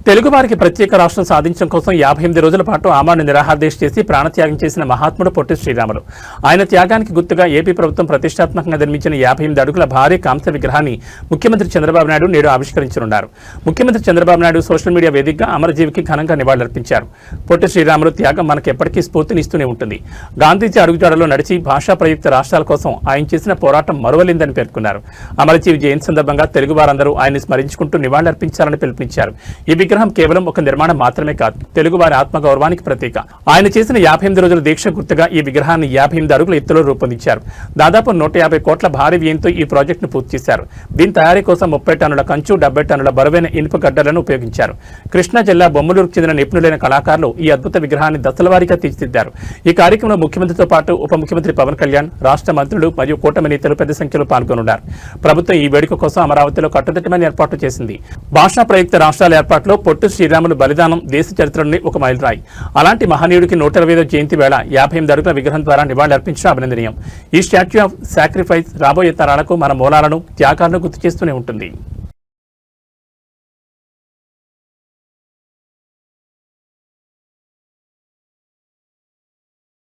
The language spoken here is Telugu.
తెలుగు వారికి ప్రత్యేక రాష్ట్రం సాధించడం కోసం 58 రోజుల పాటు ఆమరణ నిరాహారదీక్ష చేసి ప్రాణత్యాగం చేసిన మహాత్ముడు పొట్టి శ్రీరాములు. ఆయన త్యాగానికి గుర్తుగా ఏపీ ప్రభుత్వం ప్రతిష్టాత్మకంగా నిర్మించిన 58 అడుగుల భారీ కాంస్య విగ్రహాన్ని ముఖ్యమంత్రి చంద్రబాబు నాయుడు నేడు ఆవిష్కరించనున్నారు. ముఖ్యమంత్రి చంద్రబాబు నాయుడు సోషల్ మీడియా వేదికగా అమరజీవికి ఘనంగా నివాళులర్పించారు. పొట్టి శ్రీరాములు త్యాగం మనకు ఎప్పటికీ స్ఫూర్తినిస్తూనే ఉంటుంది. గాంధీజీ అడుగుజాడలో నడిచి భాషా ప్రయుక్త రాష్ట్రాల కోసం ఆయన చేసిన పోరాటం మరువలేందని పేర్కొన్నారు. అమరజీవి జయంతి సందర్భంగా తెలుగు వారందరూ ఆయన్ని స్మరించుకుంటూ నివాళులర్పించాలని పిలుపునిచ్చారు. ఈ విగ్రహం కేవలం ఒక నిర్మాణం మాత్రమే కాదు, తెలుగు వారి ఆత్మగౌరవానికి ప్రతీక. ఆయన చేసిన 58 రోజుల దీక్ష గుర్తుగా ఈ విగ్రహాన్ని 58 అడుగుల ఎత్తులో రూపొందించారు. దాదాపు 150 కోట్ల భారీ వ్యయంతో ఈ ప్రాజెక్టును పూర్తి చేశారు. దీని తయారీ కోసం 30 టన్నుల కంచు, 70 టన్నుల బరువైన ఇనుప గడ్డలను ఉపయోగించారు. కృష్ణా జిల్లా బొమ్మలూరుకు చెందిన నిపుణులైన కళాకారులు ఈ అద్భుత విగ్రహాన్ని దశలవారీగా తీర్చిదిద్దారు. ఈ కార్యక్రమంలో ముఖ్యమంత్రితో పాటు ఉప ముఖ్యమంత్రి పవన్ కళ్యాణ్, రాష్ట్ర మంత్రులు మరియు కూటమి నేతలు పెద్ద సంఖ్యలో పాల్గొనున్నారు. ప్రభుత్వం ఈ వేడుక కోసం అమరావతిలో కట్టుదిట్టమైన ఏర్పాట్లు చేసింది. భాషా ప్రయుక్త రాష్ట్రాల ఏర్పాటులో పొట్టి శ్రీరాములు బలిదానం దేశ చరిత్రలోని ఒక మైలురాయి. అలాంటి మహనీయుడికి 125వ జయంతి వేళ 58 అడుగుల విగ్రహం ద్వారా నివాళులర్పించడం అభినందనీయం. ఈ స్టాచ్యూ ఆఫ్ సాక్రిఫైస్ రాబోయే తరాలకు మన మూలాలను, త్యాగాలను గుర్తు చేస్తూనే ఉంటుంది.